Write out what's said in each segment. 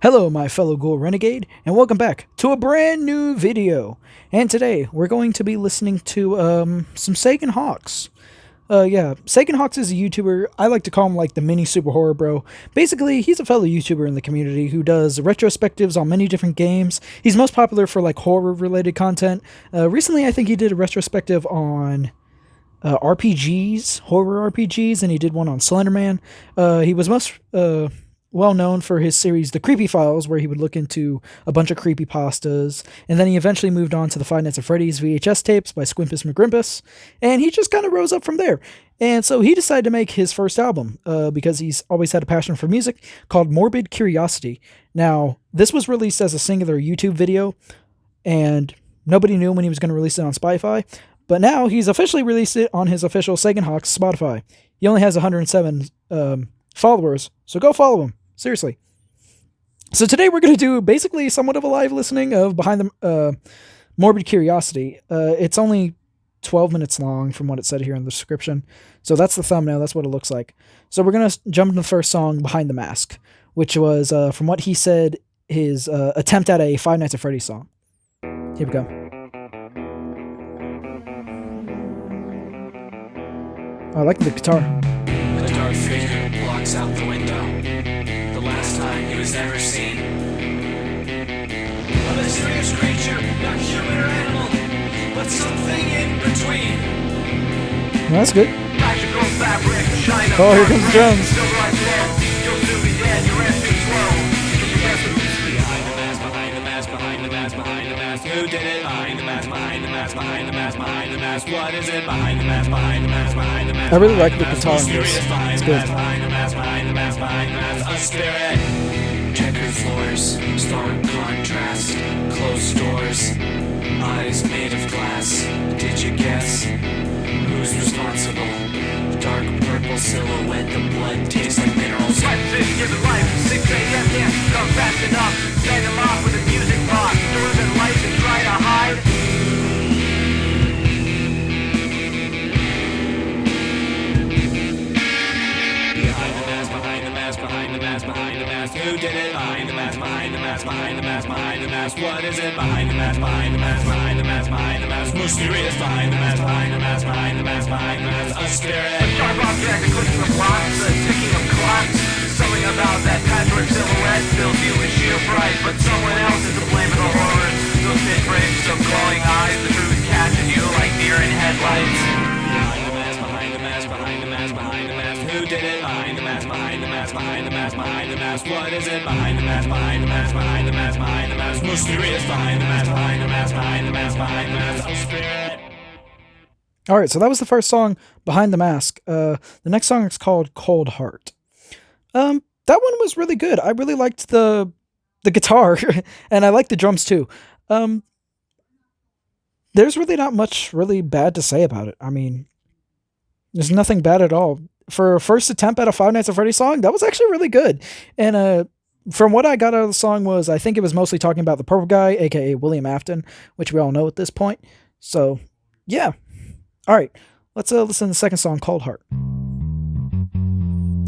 Hello my fellow Ghoul Renegade, and welcome back to a brand new video. And today, we're going to be listening to, some Sagan Hawks. Sagan Hawks is a YouTuber. I like to call him like the mini super horror bro. Basically, he's a fellow YouTuber in the community who does retrospectives on many different games. He's most popular for like horror related content. Recently I think he did a retrospective on RPGs, horror RPGs, and he did one on Slenderman. He was most well known for his series The Creepy Files, where he would look into a bunch of creepypastas, and then he eventually moved on to the Five Nights at Freddy's VHS tapes by Squimpus McGrimpus, and he just kind of rose up from there. And so he decided to make his first album, because he's always had a passion for music, called Morbid Curiosity. Now, this was released as a singular YouTube video, and nobody knew when he was going to release it on Spotify, but now he's officially released it on his official Sagan Hawks Spotify. He only has 107 followers, so go follow him. Seriously. So today we're going to do basically somewhat of a live listening of Behind the Morbid Curiosity. It's only 12 minutes long from what it said here in the description. So that's the thumbnail. That's what it looks like. So we're going to jump into the first song, Behind the Mask, which was, from what he said, his attempt at a Five Nights at Freddy's song. Here we go. Oh, I like the guitar. A dark figure blocks out the window. The last time he was ever seen. A mysterious creature, not human or animal, but something in between. Well, that's good. Magical fabric, China. Oh, here comes the drums. Still right there. You'll soon be dead. Your end too slow. Behind the mask, behind the mask, behind the mask, behind the mask. Who did it? Behind the mask, behind the mask, behind the mask, behind the mask. What is it? Behind the mask, behind the mask, behind the mask. I really like the guitar in this. It's good. Behind the mask, behind the mask, behind the mask. A spirit. Checkered floors, stark contrast, closed doors, eyes made of glass. Did you guess who's responsible? Dark purple silhouette, the blood tastes like minerals. Life is give it life. 6 a.m. can't come fast enough. Send them off with a music box. Doors and lights and try to hide. Behind the mask, behind the mask, behind the mask, behind the mask. Who did it? Behind the mask, behind the mask, behind the mask, behind the mask. What is it? Behind the mask, behind the mask, behind the mask, behind the mask. Mysterious behind the mask, behind the mask, behind the mask, behind the mask. A spirit. A sharp object, a clicking of blocks, a ticking of clocks. Something about that patchwork silhouette fills you with sheer fright, but someone else is to blame for the horrors. Those thin frames, some glowing eyes, the truth catches you like deer in headlights. Behind the mask, behind the mask, behind the mask, behind the mask. Who did it? Behind the mask, behind the mask, behind the mask, behind the mask. What is it? Behind the mask, behind the mask, behind the mask, behind the mask. Mysterious behind the mask, behind the mask, behind the mask, behind the mask. A spirit. All right, so that was the first song, Behind the Mask. The next song is called Cold Heart. That one was really good. I really liked the guitar, and I liked the drums too. There's really not much really bad to say about it. I mean, there's nothing bad at all. For a first attempt at a Five Nights at Freddy's song, that was actually really good. And from what I got out of the song was, I think it was mostly talking about the purple guy, aka William Afton, which we all know at this point. So, yeah. All right, let's listen to the second song, Cold Heart.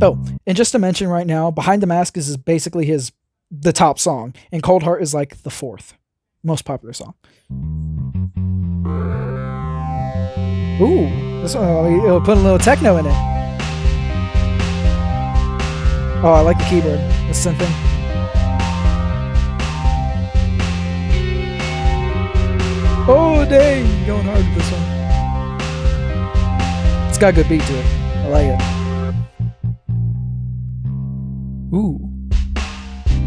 Oh, and just to mention right now, Behind the Mask is basically the top song, and Cold Heart is like the fourth most popular song. Ooh, this one, it'll put a little techno in it. Oh, I like the keyboard, the synth thing. Oh, dang, going hard with this one. It's got a good beat to it. I like it. Ooh.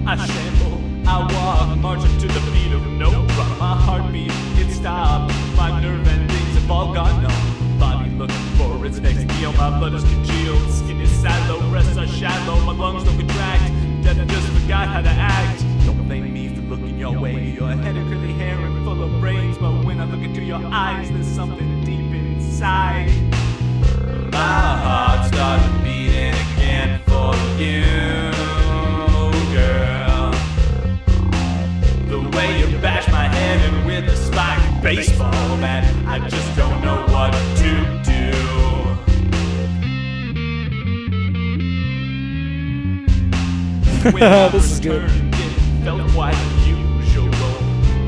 I shamble, I walk, marching to the beat of no drum. My heartbeat, it stopped. My nerve endings have all gone numb. Body looking for its next meal. My blood is congealed, skin is sallow, breasts are shallow, my lungs don't contract. Death just forgot how to act. Don't blame me for looking your way. Your head of curly hair and full of brains, but when I look into your eyes, there's something deep inside. My heart started beating again for you, girl. The way you bash my head in with a spiked baseball bat, I just don't know what to do. This is good. felt quite unusual.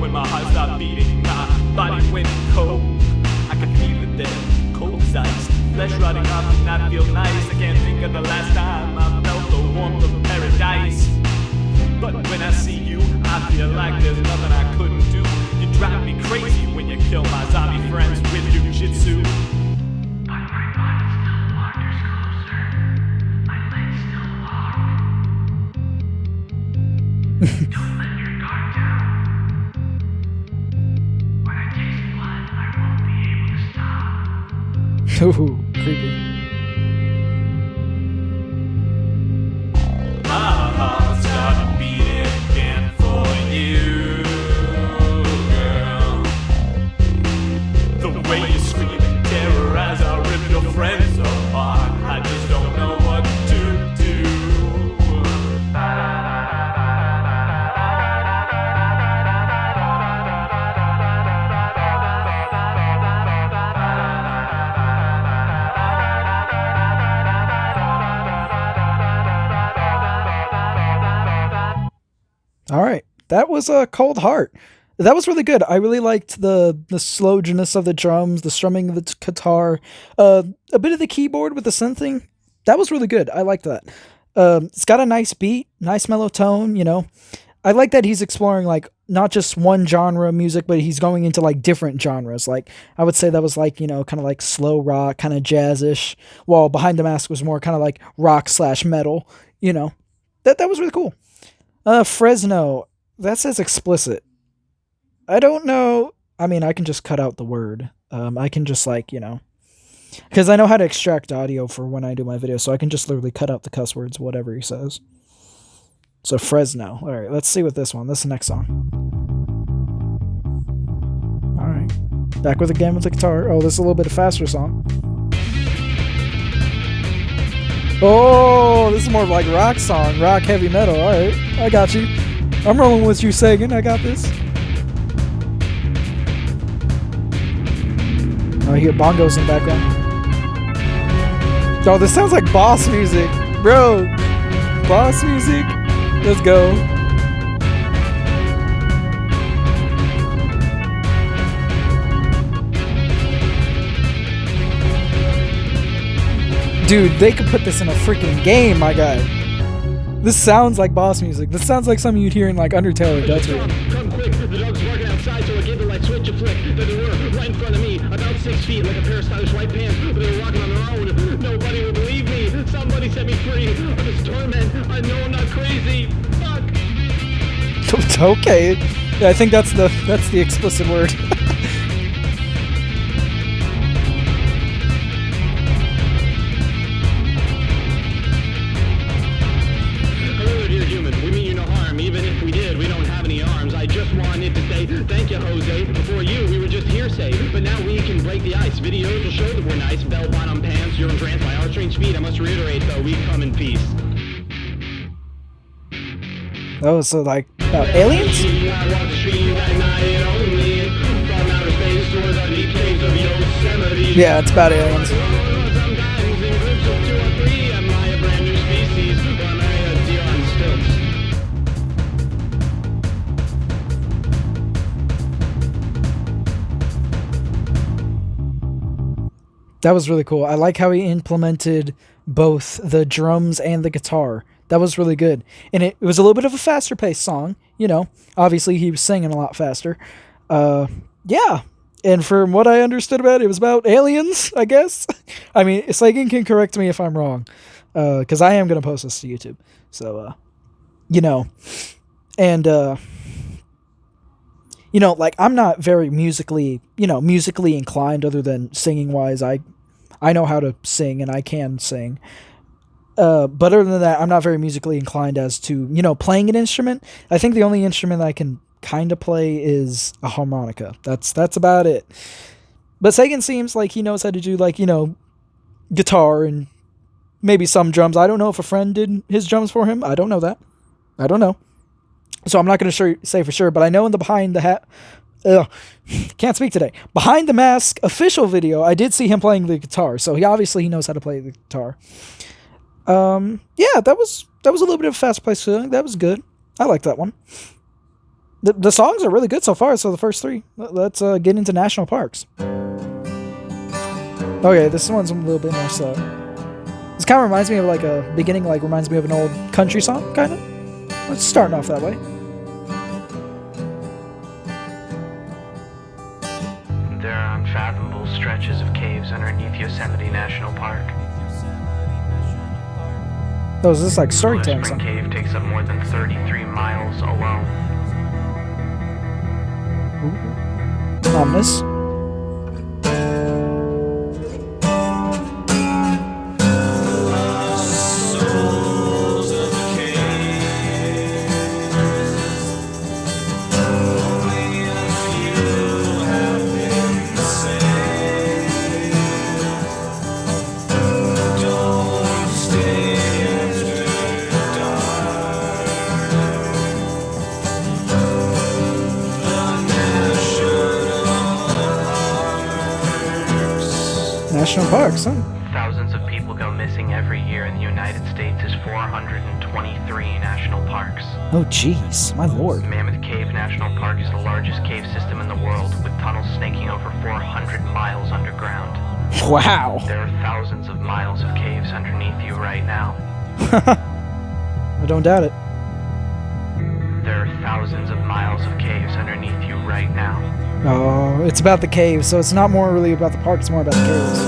When my heart stopped beating, my body went cold. I could feel it there, cold as ice. Flesh rotting off did not feel nice. I can't think of the last time I felt the warmth of paradise. But when I see you, I feel like there's nothing I couldn't do. You drive me crazy when you kill my zombie friends with jujitsu. Don't let your guard down. When I taste blood, I won't be able to stop. Ooh, creepy. My heart started beating again for you, girl. The way you scream and terrorize, I'll rip your friends apart. I just don't know what to do. All right, that was a Cold Heart. That was really good. I really liked the slowness of the drums, the strumming of the guitar, a bit of the keyboard with the synthing. That was really good. I liked that. It's got a nice beat, nice mellow tone. You know, I like that he's exploring like not just one genre of music, but he's going into like different genres. Like I would say that was like, you know, kind of like slow rock, kind of jazzish, while Behind the Mask was more kind of like rock/metal. You know, that was really cool. Fresno, that says explicit. I don't know. I mean, I can just cut out the word. I can just like, you know, because I know how to extract audio for when I do my videos, so I can just literally cut out the cuss words, whatever he says. So Fresno. All right, let's see what this one. This is the next song. All right, back with again with the guitar. Oh, this is a little bit of faster song. Oh, this is more of like rock song, rock heavy metal. All right, I got you. I'm rolling with you, Sagan. I got this. Oh, I hear bongos in the background. Oh, this sounds like boss music, bro. Boss music. Let's go. Dude, they could put this in a freaking game, my guy. This sounds like boss music. This sounds like something you'd hear in like Undertale or Delta. Come quick, the dog's barking outside, so I gave the light switch a flick. There they were, right in front of me, about 6 feet, like a pair of stylish white pants, but they were walking on their own. Nobody will believe me. Somebody set me free of this torment. I know I'm not crazy. Fuck. Okay. Yeah, I think that's the explicit word. Hello, dear human. We mean you no harm. Even if we did, we don't have any arms. I just wanted to say thank you, Jose. Before you, we were just hearsay. But now we can break the ice. Videos will show that we're nice. Bell-bottom pants, you're entranced by our strange speed. I must reiterate, though, we come in peace. Oh, so like about aliens? Yeah, it's about aliens. That was really cool. I like how he implemented both the drums and the guitar. That was really good. And it was a little bit of a faster paced song, you know. Obviously he was singing a lot faster. Yeah. And from what I understood about it, it was about aliens, I guess. I mean, Sagan can correct me if I'm wrong. Because I am going to post this to YouTube. So, you know. And, you know, like, I'm not very musically inclined other than singing-wise. I know how to sing, and I can sing. But other than that, I'm not very musically inclined as to, you know, playing an instrument. I think the only instrument I can kind of play is a harmonica. That's about it. But Sagan seems like he knows how to do, like, you know, guitar and maybe some drums. I don't know if a friend did his drums for him. I don't know that. I don't know. So I'm not going to say for sure, but I know in the Behind the Mask official video, I did see him playing the guitar. So he obviously knows how to play the guitar. Yeah, that was a little bit of a fast-paced feeling. That was good. I like that one. The songs are really good so far. So the first three. Let's get into national parks. Okay, this one's a little bit more slow. This kind of reminds me of like a beginning, like reminds me of an old country song, kind of. Let's start off that way. There are unfathomable stretches of caves underneath Yosemite National Park. Oh, is this like Blue storytelling Spring song? Cave takes up more than 33 miles alone. Ominous. National parks, huh? Thousands of people go missing every year in the United States. There's 423 national parks. Oh, jeez, my lord. Mammoth Cave National Park is the largest cave system in the world, with tunnels snaking over 400 miles underground. Wow. There are thousands of miles of caves underneath you right now. I don't doubt it. There are thousands of miles of caves underneath you right now. Oh, it's about the caves, so it's not more really about the park, it's more about the caves.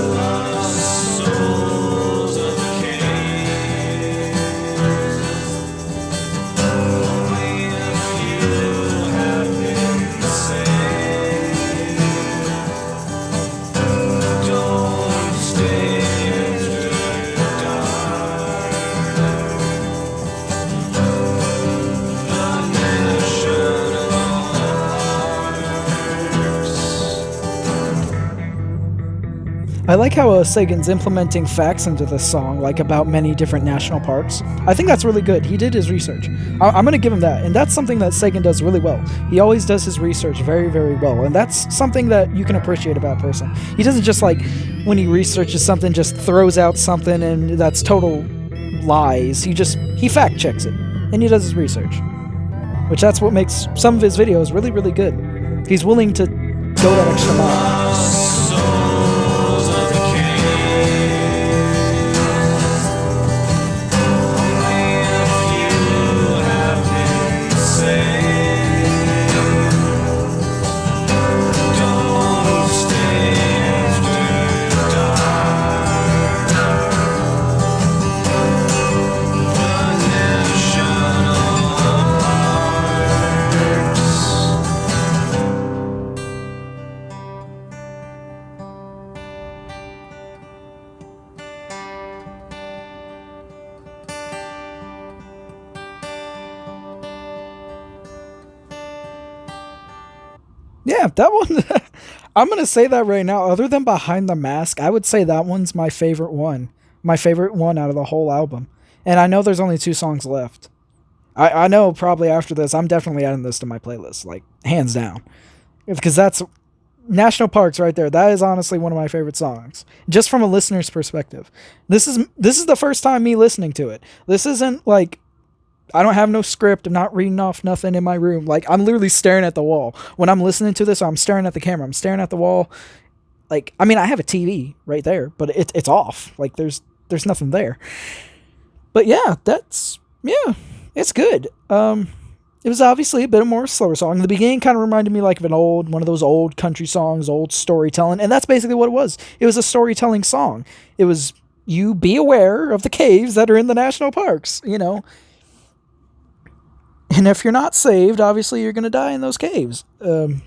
I like how Sagan's implementing facts into this song, like about many different national parks. I think that's really good. He did his research. I'm going to give him that. And that's something that Sagan does really well. He always does his research very, very well. And that's something that you can appreciate about a person. He doesn't just like, when he researches something, just throws out something and that's total lies. He fact checks it. And he does his research. Which that's what makes some of his videos really, really good. He's willing to go that extra mile. Yeah, that one, I'm going to say that right now. Other than Behind the Mask, I would say that one's my favorite one. My favorite one out of the whole album. And I know there's only 2 songs left. I know probably after this, I'm definitely adding this to my playlist, like, hands down. Because that's National Parks right there. That is honestly one of my favorite songs. Just from a listener's perspective. This is the first time me listening to it. This isn't like, I don't have no script. I'm not reading off nothing in my room. Like, I'm literally staring at the wall. When I'm listening to this, I'm staring at the camera. I'm staring at the wall. Like, I mean, I have a TV right there, but it's off. Like, there's nothing there. But yeah, it's good. It was obviously a bit more slower song. The beginning kind of reminded me like of one of those old country songs, old storytelling. And that's basically what it was. It was a storytelling song. It was, you be aware of the caves that are in the national parks, you know. And if you're not saved, obviously you're going to die in those caves. I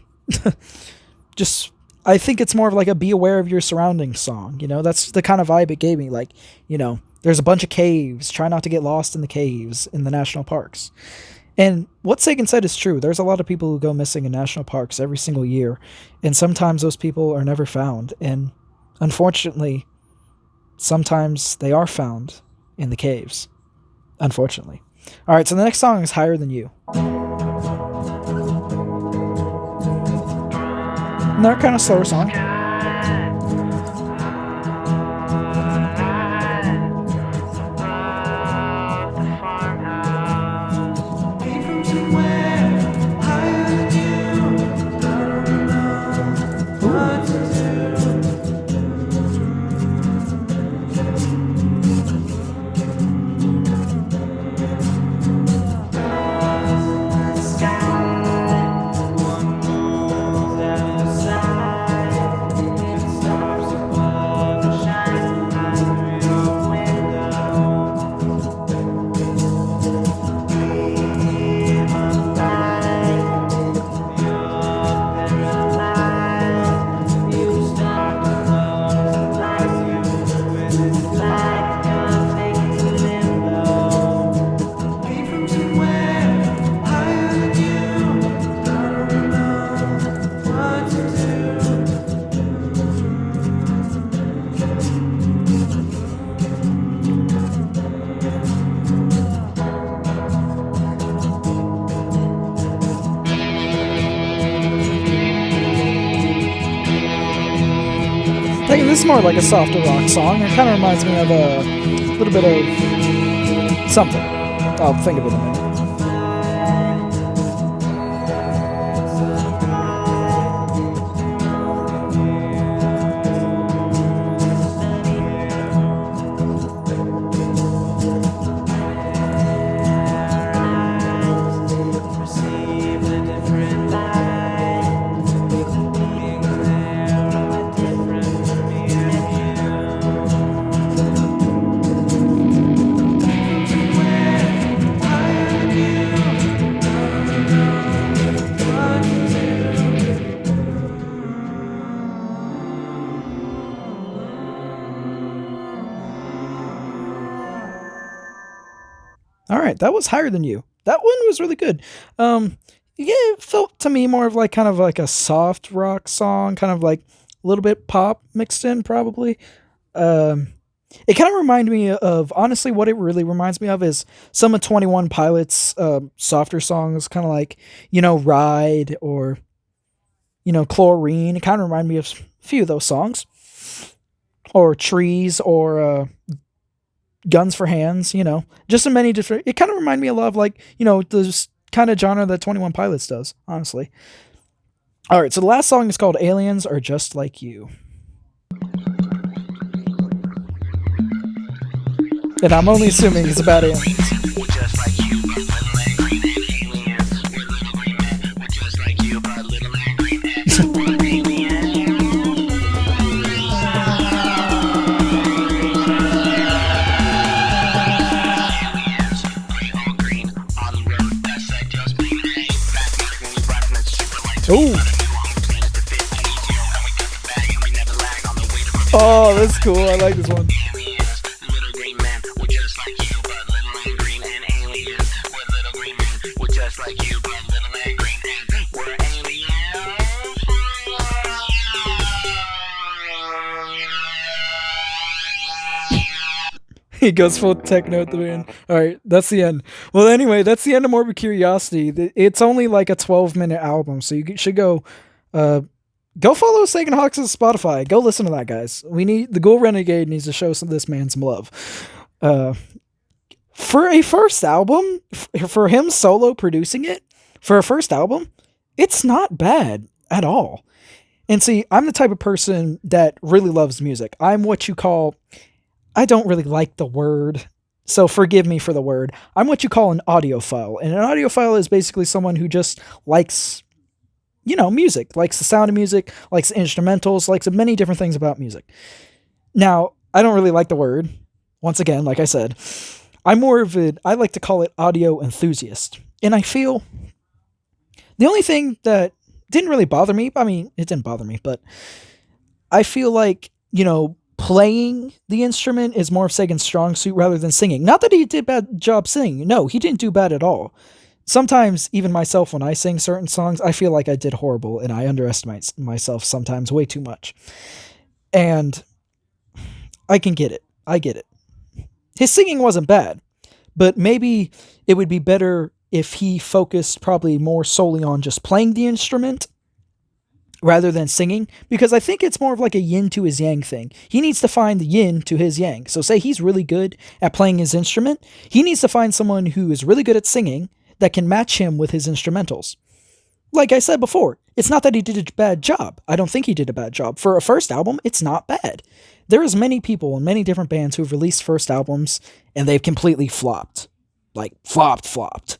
think it's more of like a be aware of your surroundings song. You know, that's the kind of vibe it gave me. Like, you know, there's a bunch of caves. Try not to get lost in the caves in the national parks. And what Sagan said is true. There's a lot of people who go missing in national parks every single year. And sometimes those people are never found. And unfortunately, sometimes they are found in the caves. Unfortunately. All right, so the next song is Higher Than You. Another kind of slower song. Higher mean, this is more like a softer rock song. It kind of reminds me of a little bit of something. I'll think of it in a minute. All right, that was Higher Than You. That one was really good. Yeah, it felt to me more of like kind of like a soft rock song, kind of like a little bit pop mixed in, probably. It kind of reminded me of, honestly, what it really reminds me of is some of 21 Pilots' softer songs, kind of like, Ride or, Chlorine. It kind of reminded me of a few of those songs. Or Trees or Guns for Hands, just so many different. It kind of reminded me a lot of like, this kind of genre that 21 Pilots does, honestly. All right, so the last song is called Aliens Are Just Like You. And I'm only assuming it's about aliens. Oh, that's cool. I like this one. He goes full techno at the end. All right, that's the end. Well, anyway, that's the end of Morbid Curiosity. It's only like a 12-minute album, so you should go follow Sagan Hawks' Spotify. Go listen to that, guys. The Ghoul Renegade needs to show this man some love. For a first album, for him solo producing it, for a first album, it's not bad at all. And see, I'm the type of person that really loves music. I'm what you call, I don't really like the word, so forgive me for the word. I'm what you call an audiophile. And an audiophile is basically someone who just likes, music, likes the sound of music, likes the instrumentals, likes many different things about music. Now, I don't really like the word. Once again, like I said, I'm more of I like to call it audio enthusiast. And I feel the only thing that didn't really bother me, I mean, it didn't bother me, but I feel like, playing the instrument is more of Sagan's strong suit rather than singing. Not that he did a bad job singing. No, he didn't do bad at all. Sometimes, even myself, when I sing certain songs, I feel like I did horrible and I underestimate myself sometimes way too much. And I can get it. I get it. His singing wasn't bad, but maybe it would be better if he focused probably more solely on just playing the instrument rather than singing, because I think it's more of like a yin to his yang thing. He needs to find the yin to his yang. So say he's really good at playing his instrument, he needs to find someone who is really good at singing that can match him with his instrumentals. Like I said before, it's not that he did a bad job. I don't think he did a bad job. For a first album, it's not bad. There is many people and many different bands who have released first albums and they've completely flopped. Like, flopped.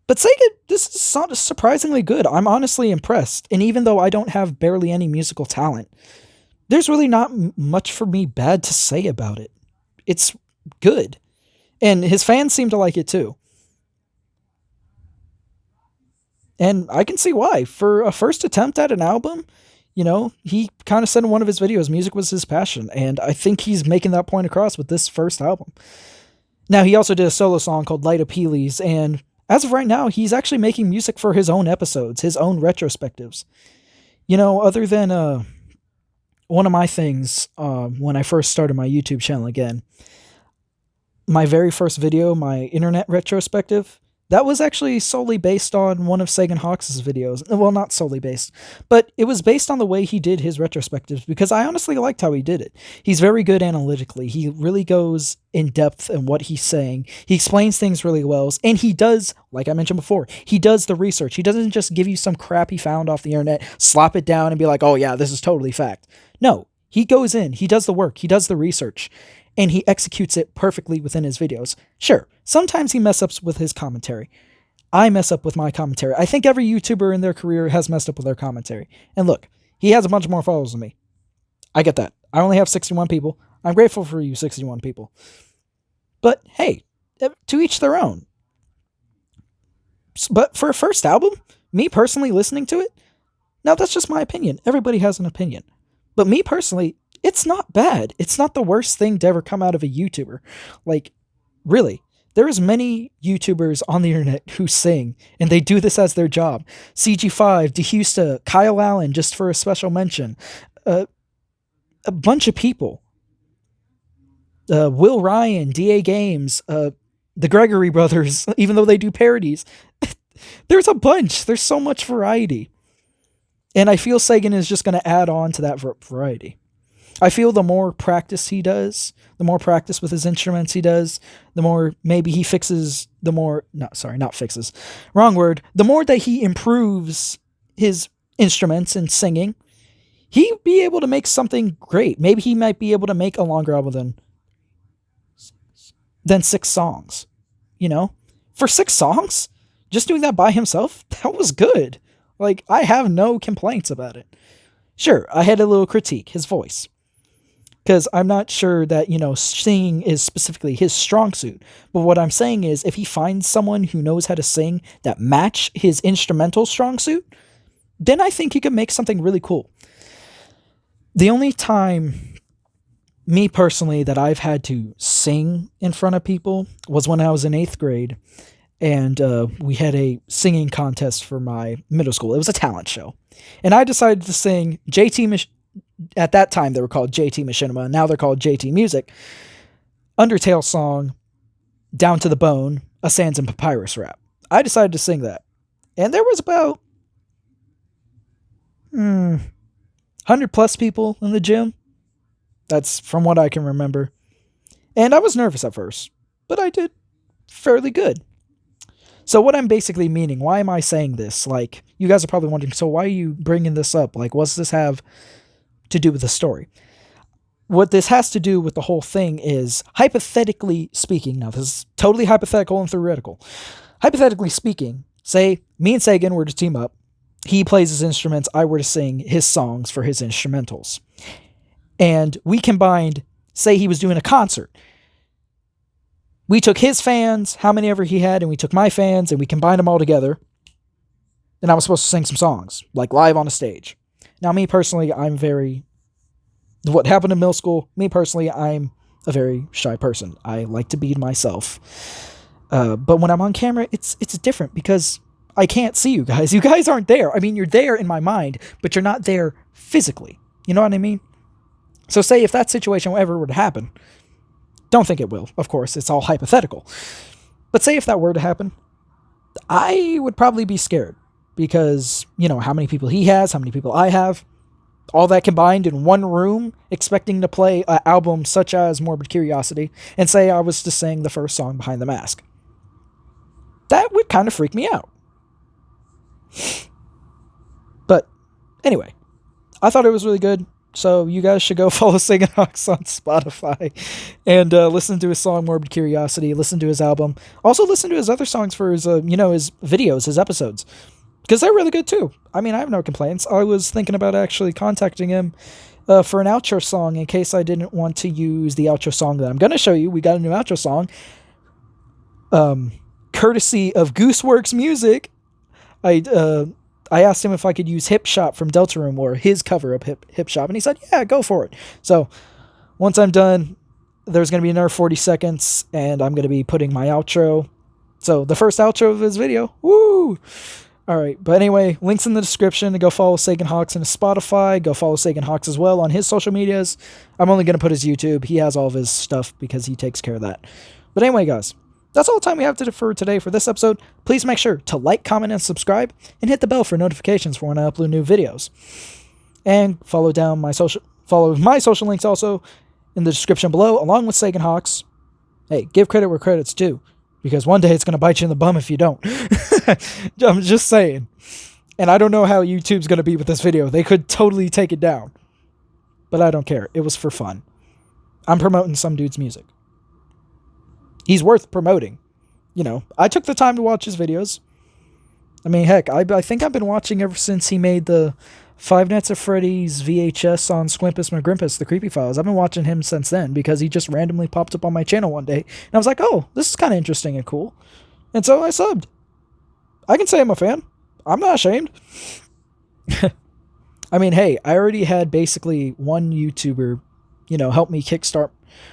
But Sagan, this is surprisingly good. I'm honestly impressed. And even though I don't have barely any musical talent, there's really not much for me bad to say about it. It's good. And his fans seem to like it too. And I can see why. For a first attempt at an album, he kind of said in one of his videos, music was his passion. And I think he's making that point across with this first album. Now, he also did a solo song called Light Appealies, and as of right now, he's actually making music for his own episodes, his own retrospectives. Other than one of my things when I first started my YouTube channel again, my very first video, my internet retrospective, that was actually solely based on one of Sagan Hawks' videos. Well, not solely based, but it was based on the way he did his retrospectives, because I honestly liked how he did it. He's very good analytically. He really goes in depth in what he's saying. He explains things really well, and he does, like I mentioned before, he does the research. He doesn't just give you some crap he found off the internet, slap it down, and be like, oh yeah, this is totally fact. No, he goes in, he does the work, he does the research, and he executes it perfectly within his videos. Sure, sometimes he mess up with his commentary. I mess up with my commentary. I think every YouTuber in their career has messed up with their commentary. And look, he has a bunch more followers than me. I get that. I only have 61 people. I'm grateful for you 61 people. But hey, to each their own. But for a first album, me personally listening to it, now that's just my opinion. Everybody has an opinion. But me personally, it's not bad. It's not the worst thing to ever come out of a YouTuber. Like, really. There's many YouTubers on the internet who sing, and they do this as their job. CG5, DeHusta, Kyle Allen, just for a special mention. A bunch of people. Will Ryan, DA Games, the Gregory brothers, even though they do parodies. There's a bunch. There's so much variety. And I feel Sagan is just going to add on to that variety. I feel the more practice he does, the more practice with his instruments he does, the more maybe he fixes, the more, not fixes, wrong word, the more that he improves his instruments and singing, he'd be able to make something great. Maybe he might be able to make a longer album than 6 songs, you know? For 6 songs, just doing that by himself, that was good. Like, I have no complaints about it. Sure, I had a little critique, his voice. Because I'm not sure that, singing is specifically his strong suit. But what I'm saying is, if he finds someone who knows how to sing that match his instrumental strong suit, then I think he could make something really cool. The only time, me personally, that I've had to sing in front of people was when I was in 8th grade. And we had a singing contest for my middle school. It was a talent show. And I decided to sing at that time they were called JT Machinima, and now they're called JT Music. Undertale song, Down to the Bone, a Sands and Papyrus rap. I decided to sing that. And there was about 100 plus people in the gym. That's from what I can remember. And I was nervous at first, but I did fairly good. So what I'm basically meaning, why am I saying this? Like, you guys are probably wondering, so why are you bringing this up? Like, what's this have to do with the story? What this has to do with the whole thing is, hypothetically speaking, now this is totally hypothetical and theoretical. Hypothetically speaking, say me and Sagan were to team up. He plays his instruments, I were to sing his songs for his instrumentals. And we combined, say he was doing a concert. We took his fans, how many ever he had, and we took my fans, and we combined them all together. And I was supposed to sing some songs, like live on a stage. Now, me personally, what happened in middle school, me personally, I'm a very shy person. I like to be myself. But when I'm on camera, it's different because I can't see you guys. You guys aren't there. I mean, you're there in my mind, but you're not there physically. You know what I mean? So say if that situation ever were to happen, don't think it will, of course, it's all hypothetical. But say if that were to happen, I would probably be scared because, how many people he has, how many people I have, all that combined in one room, expecting to play an album such as Morbid Curiosity, and say I was to sing the first song Behind the Mask. That would kind of freak me out. But anyway, I thought it was really good. So you guys should go follow Sagan Hawks on Spotify and listen to his song Morbid Curiosity, listen to his album. Also listen to his other songs for his, his videos, his episodes. Because they're really good too. I mean, I have no complaints. I was thinking about actually contacting him for an outro song in case I didn't want to use the outro song that I'm going to show you. We got a new outro song. Courtesy of GooseWorx Music. I asked him if I could use Hip Shop from Deltarune or his cover of Hip Shop, and he said, yeah, go for it. So once I'm done, there's going to be another 40 seconds, and I'm going to be putting my outro. So the first outro of his video. Woo! All right, but anyway, links in the description to go follow Sagan Hawks on his Spotify. Go follow Sagan Hawks as well on his social medias. I'm only going to put his YouTube. He has all of his stuff because he takes care of that. But anyway, guys, that's all the time we have for today for this episode. Please make sure to like, comment, and subscribe, and hit the bell for notifications for when I upload new videos. And follow my social links also in the description below, along with Sagan Hawks. Hey, give credit where credit's due, because one day it's going to bite you in the bum if you don't. I'm just saying. And I don't know how YouTube's going to be with this video. They could totally take it down. But I don't care. It was for fun. I'm promoting some dude's music. He's worth promoting. You know, I took the time to watch his videos. I mean, heck, I think I've been watching ever since he made the Five Nights at Freddy's VHS on Squimpus McGrimpus, the Creepy Files. I've been watching him since then because he just randomly popped up on my channel one day. And I was like, oh, this is kind of interesting and cool. And so I subbed. I can say I'm a fan. I'm not ashamed. I mean, hey, I already had basically one YouTuber, you know, help me kickstart.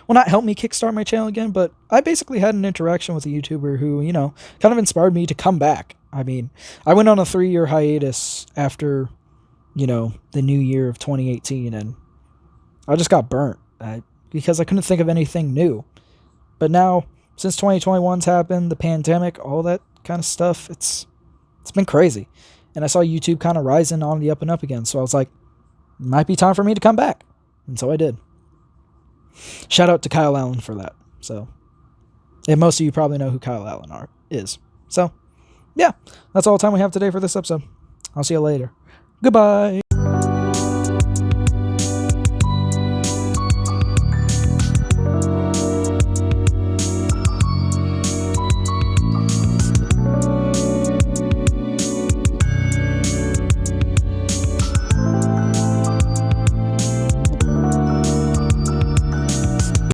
Well, not help me kickstart my channel again, but I basically had an interaction with a YouTuber who, you know, kind of inspired me to come back. I mean, I went on a 3-year hiatus after, you know, the new year of 2018, and I just got burnt because I couldn't think of anything new. But now, since 2021's happened, the pandemic, all that kind of stuff, it's been crazy. And I saw YouTube kind of rising on the up and up again. So I was like, it might be time for me to come back. And so I did. Shout out to Kyle Allen for that. So, and most of you probably know who Kyle Allen is. So, yeah, that's all the time we have today for this episode. I'll see you later. Goodbye.